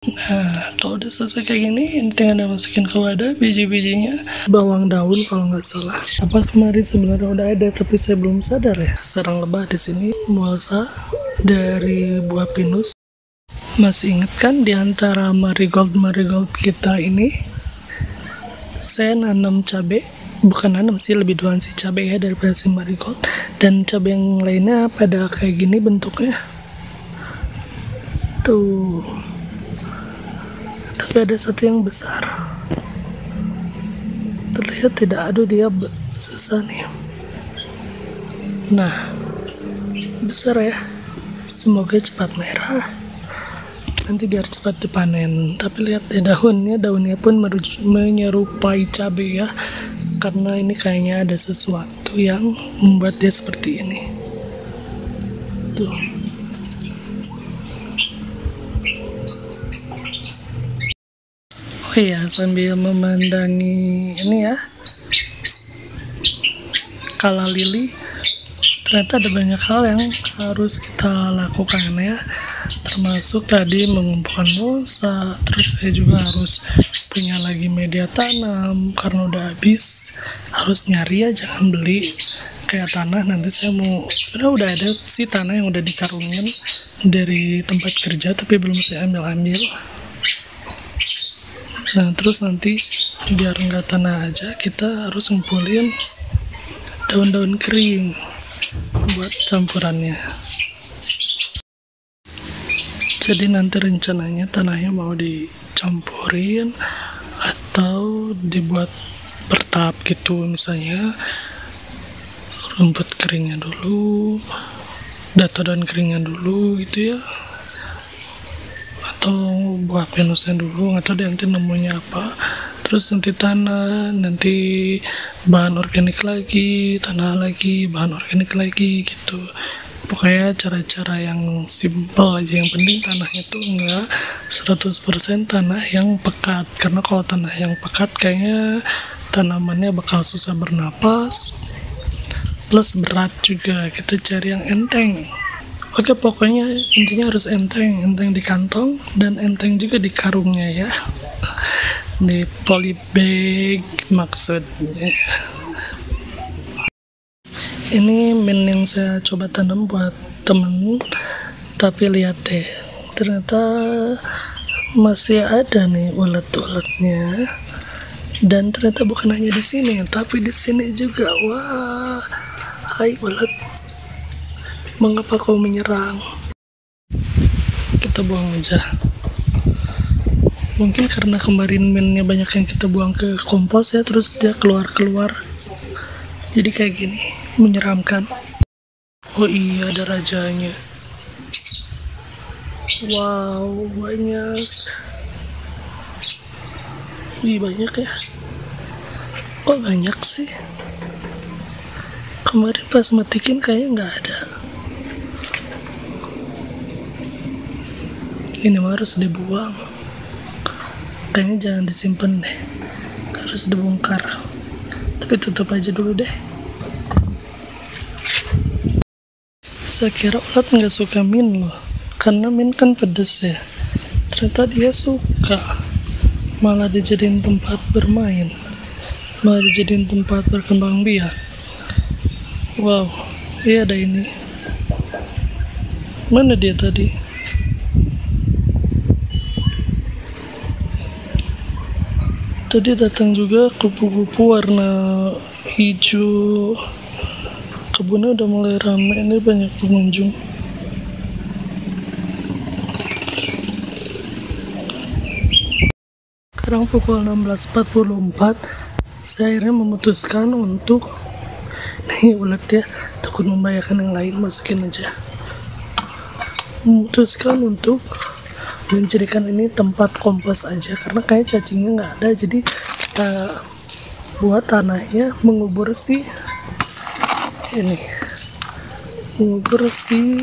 Nah, kalau udah selesai kayak gini, ini tinggal masukin ke wadah biji-bijinya, bawang daun kalau nggak salah. Apa kemarin sebenarnya udah ada, tapi saya belum sadar ya. Sarang lebah di sini muasa dari buah pinus. Masih ingat kan di antara marigold kita ini, saya nanam cabai. Bukan nanam sih, lebih duluan si cabai ya daripada si marigold. Dan cabai yang lainnya pada kayak gini bentuknya. Tuh. Tapi ada satu yang besar. Terlihat tidak, aduh dia susah nih. Nah, besar ya. Semoga cepat merah. Nanti biar cepat dipanen. Tapi lihat ya daunnya pun menyerupai cabai ya. Karena ini kayaknya ada sesuatu yang membuat dia seperti ini. Tuh. Oh iya, sambil memandangi ini ya, kala lili, ternyata ada banyak hal yang harus kita lakukan ya. Termasuk tadi mengumpulkan mulsa, terus saya juga harus punya lagi media tanam karena udah habis. Harus nyari ya, jangan beli kayak tanah. Nanti saya mau, sebenarnya udah ada sih tanah yang udah dikarungin dari tempat kerja, tapi belum saya ambil. Nah, terus nanti biar nggak tanah aja, kita harus ngumpulin daun-daun kering buat campurannya. Jadi nanti rencananya tanahnya mau dicampurin atau dibuat bertahap gitu, misalnya rumput keringnya dulu, daun keringnya dulu gitu ya, atau buah pinusnya dulu, atau nanti nemunya apa, terus nanti tanah, nanti bahan organik lagi, tanah lagi, bahan organik lagi gitu. Pokoknya cara-cara yang simple aja, yang penting tanahnya tuh enggak 100% tanah yang pekat, karena kalau tanah yang pekat kayaknya tanamannya bakal susah bernapas, plus berat juga. Kita cari yang enteng. Oke, pokoknya intinya harus enteng di kantong dan enteng juga di karungnya ya, di polybag maksudnya. Ini mint yang saya coba tanam buat temen, tapi lihat deh, ternyata masih ada nih ulet-uletnya. Dan ternyata bukan hanya di sini, tapi di sini juga. Wah, hai ulet, mengapa kau menyerang? Kita buang aja. Mungkin karena kemarin mintnya banyak yang kita buang ke kompos ya, terus dia keluar. Jadi kayak gini, menyeramkan. Oh iya, ada rajanya. Wow, banyak. Wih, banyak ya. Kok banyak sih? Kemarin pas matikin kayaknya nggak ada. Ini mah harus dibuang. Kayaknya jangan disimpan deh. Harus dibongkar. Tapi tutup aja dulu deh. Saya kira ulat nggak suka mint loh, karena mint kan pedes ya. Ternyata dia suka. Malah dijadiin tempat bermain, malah dijadiin tempat berkembang biak. Wow, iya ada ini. Mana dia tadi? Tadi datang juga kupu-kupu warna hijau. Kebunnya udah mulai ramai, ini banyak pengunjung. Sekarang pukul 16.44, saya akhirnya memutuskan untuk, nih ulet ya, takut membahayakan yang lain, masukin aja. Memutuskan untuk menjadikan ini tempat kompos aja, karena kayak cacingnya nggak ada, jadi kita buat tanahnya mengubur si ini, mengubur si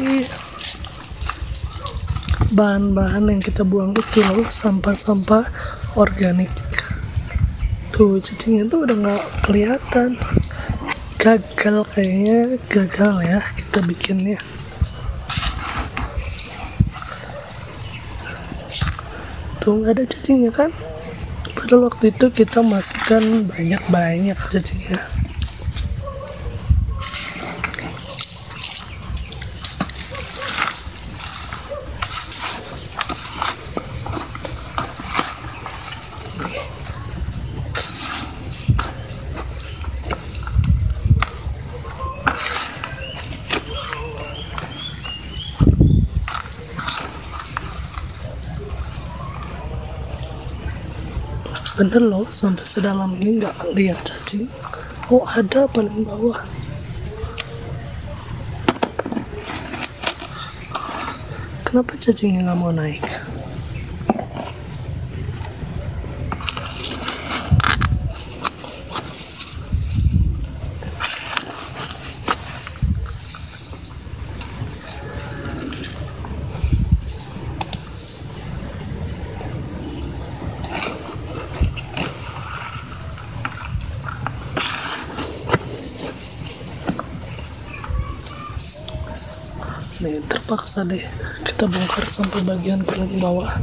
bahan-bahan yang kita buang itu loh, sampah-sampah organik. Tuh cacingnya tuh udah nggak kelihatan. Gagal, kayaknya gagal ya kita bikinnya. tuh nggak ada cacingnya kan, padahal waktu itu kita masukkan banyak cacingnya. Bener loh, sampai sedalam ini nggak lihat cacing. Oh ada paling bawah. Kenapa cacingnya nggak mau naik? Nih terpaksa deh kita bongkar sampai bagian paling bawah.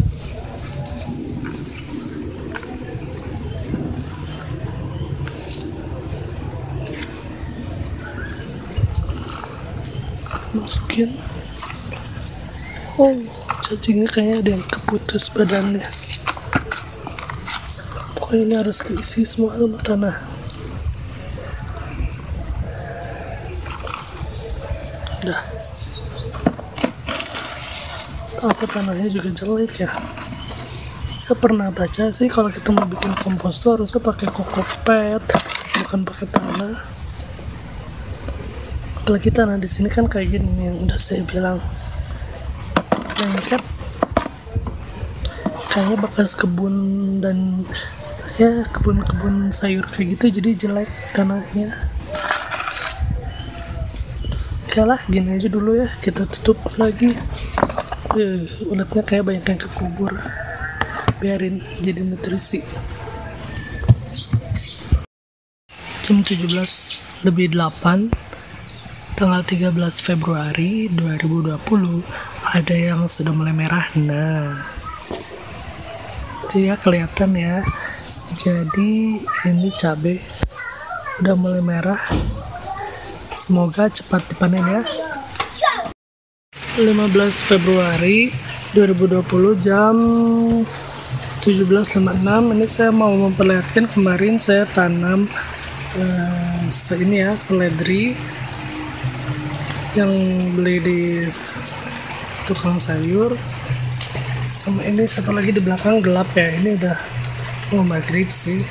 Masukin. Oh, cacingnya kayaknya ada yang keputus badannya. Pokoknya ini harus diisi semua sama tanah. Udah. Apa tanahnya juga jelek ya. Saya pernah baca sih kalau kita mau bikin kompos tuh harusnya pakai kokopet, bukan pakai tanah. Apalagi tanah di sini kan kayak gini yang udah saya bilang. Lengket, kayaknya bekas kebun dan ya kebun-kebun sayur kayak gitu, jadi jelek tanahnya. Oke lah, gini aja dulu ya, kita tutup lagi. Ulatnya kayak banyak yang kekubur, biarin jadi nutrisi. Jam 17:08 tanggal 13 Februari 2020 ada yang sudah mulai merah. Nah itu ya, kelihatan ya. Jadi ini cabai udah mulai merah, semoga cepat dipanen ya. 15 Februari 2020 jam 17.56. Ini saya mau memperlihatkan kemarin saya tanam ini ya, seledri yang beli di tukang sayur. Sama ini satu lagi di belakang gelap ya, ini udah maghrib sih.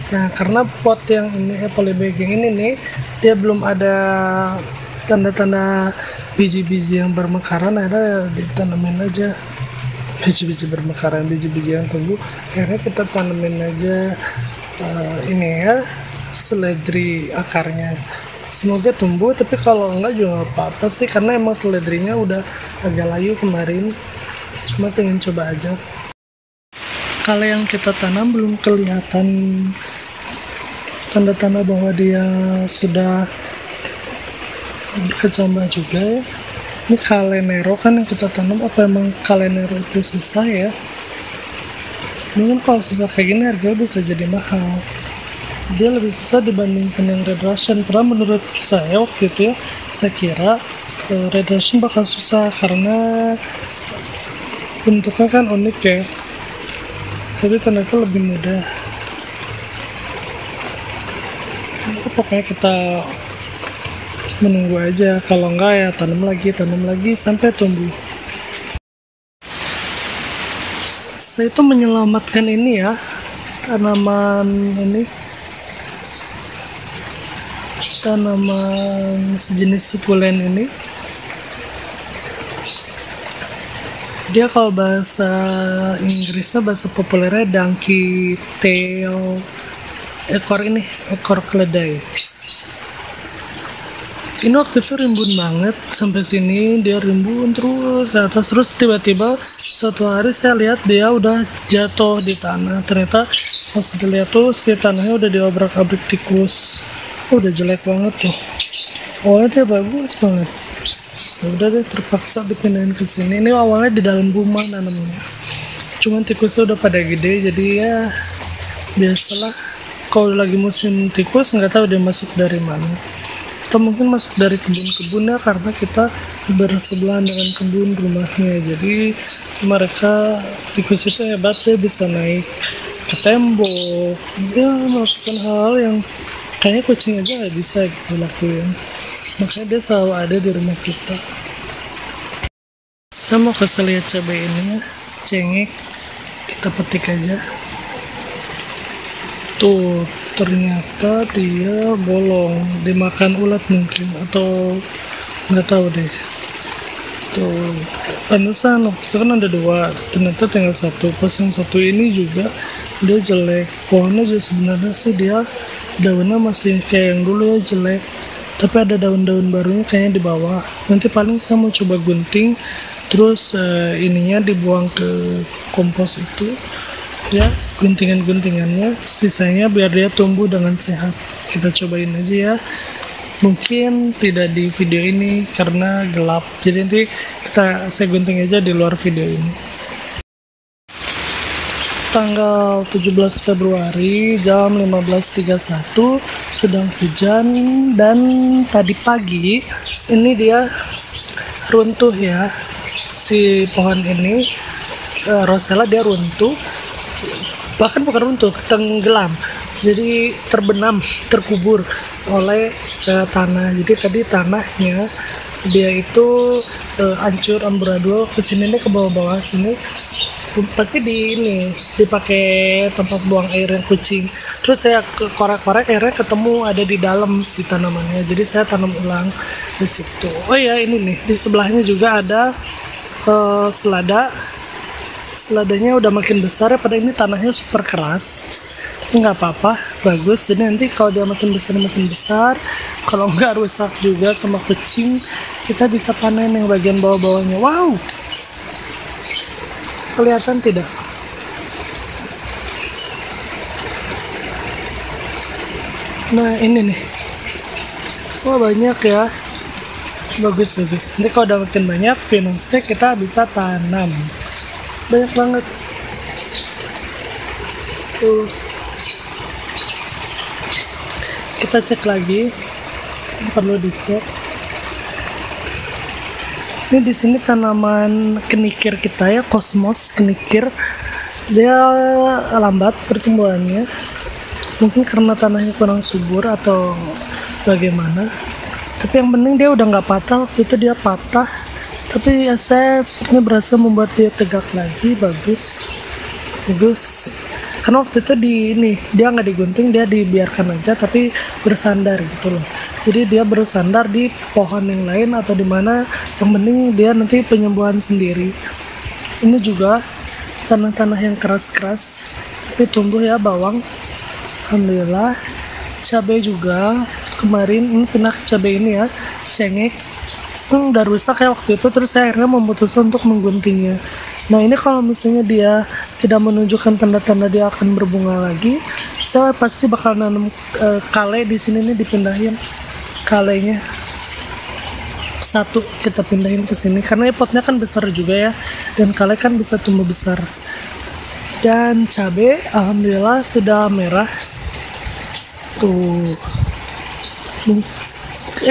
Nah karena pot yang ini polybagging ini nih, dia belum ada tanda-tanda biji-biji yang bermekaran, akhirnya ditanamin aja biji-biji bermekaran, biji-biji yang tumbuh. Akhirnya kita tanamin aja ini ya, seledri akarnya. Semoga tumbuh, tapi kalau enggak juga nggak apa-apa sih, karena emang seledrinya udah agak layu kemarin, cuma pengen coba aja. Kalau yang kita tanam belum kelihatan tanda-tanda bahwa dia sudah berkecambah juga ya. Ini kalenero kan yang kita tanam, apa emang kalenero itu susah ya? Mungkin kalau susah kayak gini harganya bisa jadi mahal. Dia lebih susah dibandingkan yang red russian, karena menurut saya waktu itu ya, saya kira red russian bakal susah karena bentuknya kan unik ya, tapi ternyata lebih mudah. Pokoknya kita menunggu aja, kalau enggak ya tanam lagi sampai tumbuh. Saya itu menyelamatkan ini ya, tanaman sejenis sukulen ini. Dia kalau bahasa Inggrisnya, bahasa populernya donkey tail, ekor keledai. Ini waktu itu rimbun banget, sampai sini dia rimbun terus ke atas, terus tiba-tiba suatu hari saya lihat dia udah jatuh di tanah. Ternyata pas dilihat tuh si tanahnya udah diobrak-abrik tikus. Udah jelek banget tuh. Awalnya dia bagus banget. Ya udah deh, terpaksa dipindahin ke sini. Ini awalnya di dalam rumah nanamnya. cuman tikusnya udah pada gede, jadi ya biasalah kalau lagi musim tikus nggak tahu dia masuk dari mana, atau mungkin masuk dari kebun-kebun ya, karena kita bersebelahan dengan kebun rumahnya. Jadi mereka tikus itu hebat, dia bisa naik ke tembok, dia melakukan hal yang kayaknya kucing aja nggak bisa gitu lakuin. Makanya dia selalu ada di rumah kita. Saya mau kasih lihat cabai ini ya, cengek, kita petik aja. Tuh, ternyata dia bolong, dimakan ulat mungkin, atau nggak tahu deh. Tuh, pantesan waktu itu kan ada dua, ternyata tinggal satu. Pas yang satu ini juga dia jelek. Pohonnya juga sebenarnya sih dia daunnya masih kayak yang dulu ya, jelek, tapi ada daun-daun barunya kayaknya di bawah. Nanti paling saya mau coba gunting, terus ininya dibuang ke kompos itu ya, guntingan-guntingannya, sisanya biar dia tumbuh dengan sehat. Kita cobain aja ya, mungkin tidak di video ini karena gelap, jadi nanti saya gunting aja di luar video ini. Tanggal 17 Februari jam 15.31 sedang hujan, dan tadi pagi ini dia runtuh ya, si pohon ini Rosella, dia runtuh, bahkan bukan runtuh, tenggelam, jadi terbenam, terkubur oleh tanah. Jadi tadi tanahnya dia itu hancur amburadul kesini nih, ke bawah-bawah sini pasti dipakai tempat buang air yang kucing. Terus saya korek-korek, airnya ketemu ada di dalam si tanamannya, jadi saya tanam ulang di situ. Oh ya, ini nih di sebelahnya juga ada seladanya udah makin besar ya, pada ini tanahnya super keras, nggak apa-apa, bagus. Jadi nanti kalau dia makin besar, kalau nggak rusak juga sama kucing, kita bisa panen yang bagian bawah-bawahnya. Wow, kelihatan tidak? Nah ini nih, wah banyak ya, bagus. Nanti kalau udah makin banyak pinusnya, kita bisa tanam banyak banget tuh. Kita cek lagi, perlu dicek. Ini di sini tanaman kenikir kita ya, kosmos kenikir, dia lambat pertumbuhannya, mungkin karena tanahnya kurang subur atau bagaimana, tapi yang penting dia udah nggak patah. Waktu itu dia patah, tapi ya saya sepertinya berhasil membuat dia tegak lagi. Bagus, karena waktu itu dia nggak digunting, dia dibiarkan aja tapi bersandar gitu loh. Jadi dia bersandar di pohon yang lain atau di mana, yang penting dia nanti penyembuhan sendiri. Ini juga tanah-tanah yang keras-keras tapi tumbuh ya, bawang, alhamdulillah. Cabai juga kemarin, ini pindah cabai ini ya, cengek, udah rusak ya waktu itu, terus saya akhirnya memutuskan untuk mengguntingnya. Nah ini kalau misalnya dia tidak menunjukkan tanda-tanda dia akan berbunga lagi, saya pasti bakal nanam kale di sini nih, dipindahin kalenya satu, kita pindahin ke sini karena potnya kan besar juga ya, dan kale kan bisa tumbuh besar. Dan cabai alhamdulillah sudah merah tuh.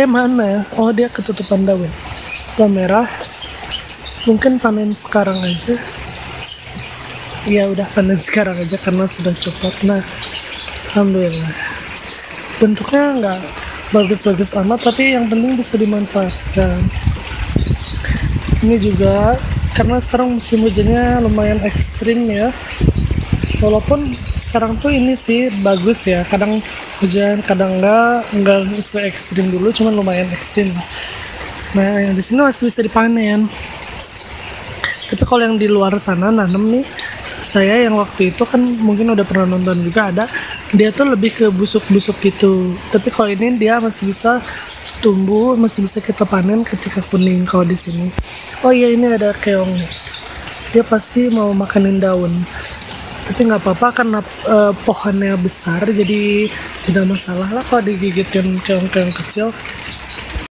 Mana ya? Oh, dia ketutupan daun. Udah merah. Mungkin panen sekarang aja. Ya udah panen sekarang aja karena sudah copot. Nah, alhamdulillah. Bentuknya nggak bagus-bagus amat, tapi yang penting bisa dimanfaatkan. Ini juga karena sekarang musim hujannya lumayan ekstrim ya. Walaupun sekarang tuh ini sih bagus ya, kadang hujan, kadang enggak se-ekstrim dulu, cuman lumayan ekstrim lah. Nah, yang di sini masih bisa dipanen. Tapi kalau yang di luar sana nanam nih, saya yang waktu itu kan mungkin udah pernah nonton juga, ada dia tuh lebih ke busuk-busuk gitu. Tapi kalau ini dia masih bisa tumbuh, masih bisa kita panen ketika kuning kalau di sini. Oh iya, ini ada keong nih. Dia pasti mau makanin daun. Tapi nggak apa-apa karena pohonnya besar, jadi tidak masalah lah kalau digigitin keong-keong kecil.